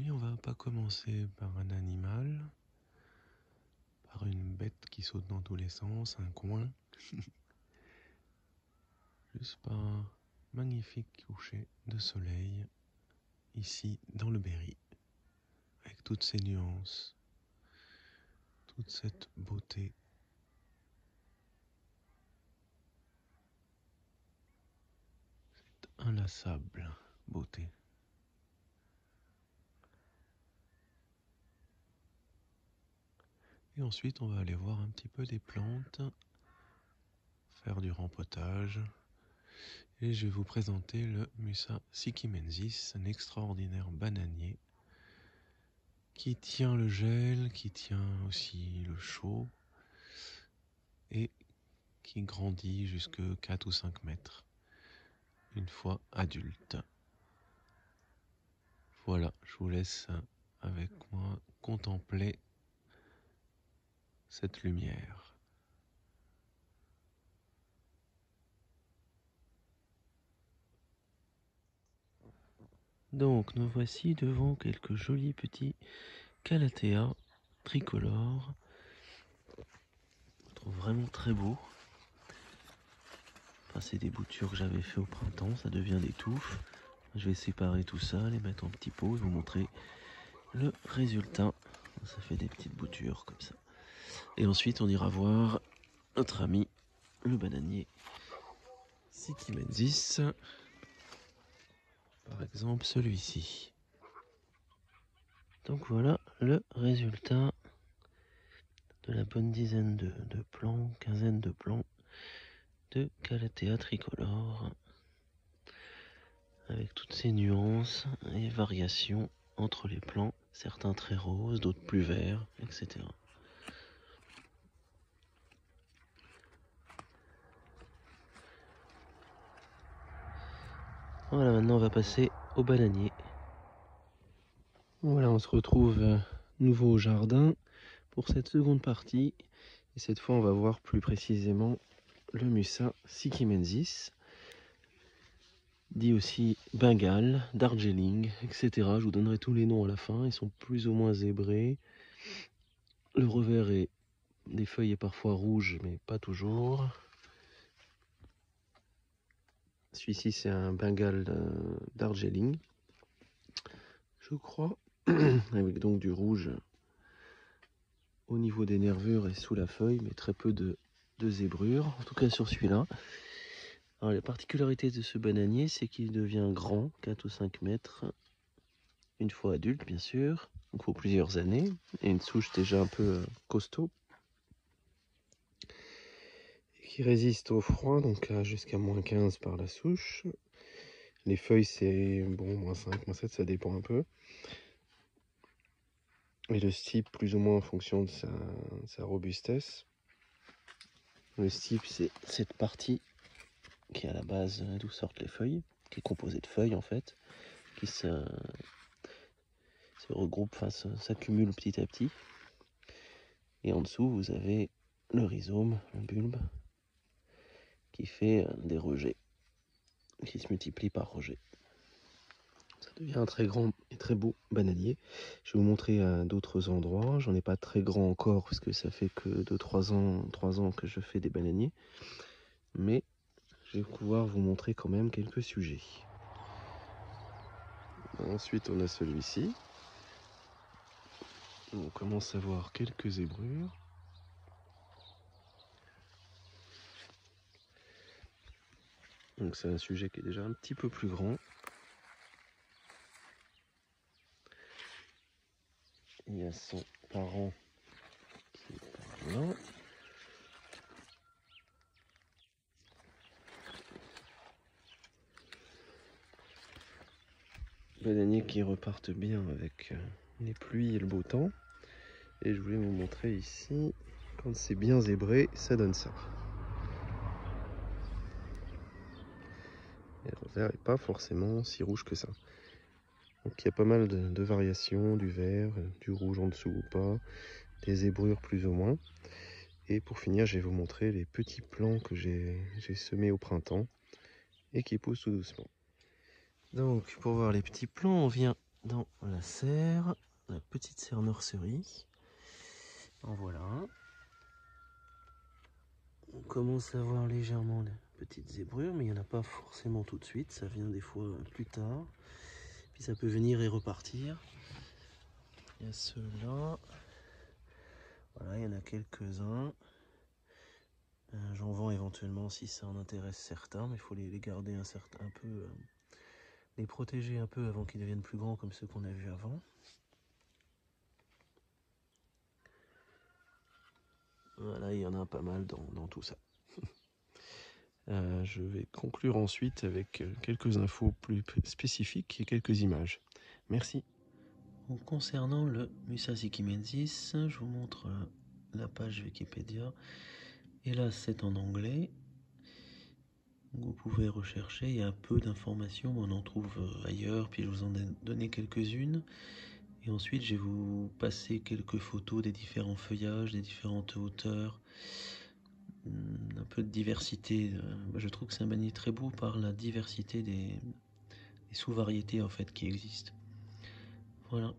Aujourd'hui, on va pas commencer par un animal, par une bête qui saute dans tous les sens, un coin, juste par un magnifique coucher de soleil, ici dans le Berry, avec toutes ces nuances, toute cette beauté. Cette inlassable beauté. Et ensuite, on va aller voir un petit peu des plantes, faire du rempotage. Et je vais vous présenter le Musa sikimensis, un extraordinaire bananier qui tient le gel, qui tient aussi le chaud et qui grandit jusque 4 ou 5 mètres une fois adulte. Voilà, je vous laisse avec moi contempler cette lumière. Donc nous voici devant quelques jolis petits calathea tricolores. Je trouve vraiment très beau. Enfin, c'est des boutures que j'avais fait au printemps, ça devient des touffes. Je vais séparer tout ça, les mettre en petits pots et vous montrer le résultat. Ça fait des petites boutures comme ça. Et ensuite on ira voir notre ami le bananier sikimensis, par exemple celui-ci. Donc voilà le résultat de la bonne dizaine de plants, quinzaine de plants de Calathea tricolore, avec toutes ces nuances et variations entre les plants, certains très roses, d'autres plus verts, etc. Voilà, maintenant on va passer au bananier. Voilà, on se retrouve nouveau au jardin pour cette seconde partie. Et cette fois, on va voir plus précisément le Musa sikimensis, dit aussi Bengale, Darjeeling, etc. Je vous donnerai tous les noms à la fin. Ils sont plus ou moins zébrés. Le revers des feuilles est parfois rouge, mais pas toujours. Celui-ci, c'est un Bengale Darjeeling, je crois, avec donc du rouge au niveau des nervures et sous la feuille, mais très peu de zébrures, en tout cas sur celui-là. Alors la particularité de ce bananier, c'est qu'il devient grand, 4 ou 5 mètres, une fois adulte bien sûr, donc il faut plusieurs années, et une souche déjà un peu costaud, et qui résiste au froid, donc jusqu'à -15 par la souche. Les feuilles c'est bon, -5, -7, ça dépend un peu. Et le stipe plus ou moins en fonction de sa robustesse. Le stipe, c'est cette partie qui est à la base d'où sortent les feuilles, qui est composée de feuilles en fait, qui se regroupe, enfin s'accumule petit à petit. Et en dessous, vous avez le rhizome, le bulbe, qui fait des rejets, qui se multiplie par rejet. Ça devient un très grand et très beau bananier. Je vais vous montrer d'autres endroits. J'en ai pas très grand encore, parce que ça fait que 2-3 ans que je fais des bananiers. Mais je vais pouvoir vous montrer quand même quelques sujets. Ensuite, on a celui-ci. On commence à voir quelques zébrures. Donc c'est un sujet qui est déjà un petit peu plus grand. Il y a son parent qui est par là. Bananiers qui repartent bien avec les pluies et le beau temps. Et je voulais vous montrer ici, quand c'est bien zébré, ça donne ça. Et le revers n'est pas forcément si rouge que ça. Donc il y a pas mal de variations, du vert, du rouge en dessous ou pas, des zébrures plus ou moins. Et pour finir, je vais vous montrer les petits plants que j'ai semés au printemps et qui poussent tout doucement. Donc pour voir les petits plants, on vient dans la serre, la petite serre nursery. En voilà un. On commence à voir légèrement les petites zébrures, mais il n'y en a pas forcément tout de suite, ça vient des fois plus tard. Puis ça peut venir et repartir. Il y a ceux-là. Voilà, il y en a quelques-uns. J'en vends éventuellement si ça en intéresse certains, mais il faut les garder un peu, les protéger un peu avant qu'ils deviennent plus grands comme ceux qu'on a vus avant. Voilà, il y en a pas mal dans tout ça. Je vais conclure ensuite avec quelques infos plus spécifiques et quelques images. Merci. Donc, concernant le Musashi kimensis, je vous montre la page Wikipédia. Et là, c'est en anglais. Vous pouvez rechercher, il y a peu d'informations, on en trouve ailleurs, puis je vous en ai donné quelques-unes. Et ensuite, je vais vous passer quelques photos des différents feuillages, des différentes hauteurs, un peu de diversité. Je trouve que c'est un bannier très beau par la diversité des sous-variétés en fait qui existent. Voilà.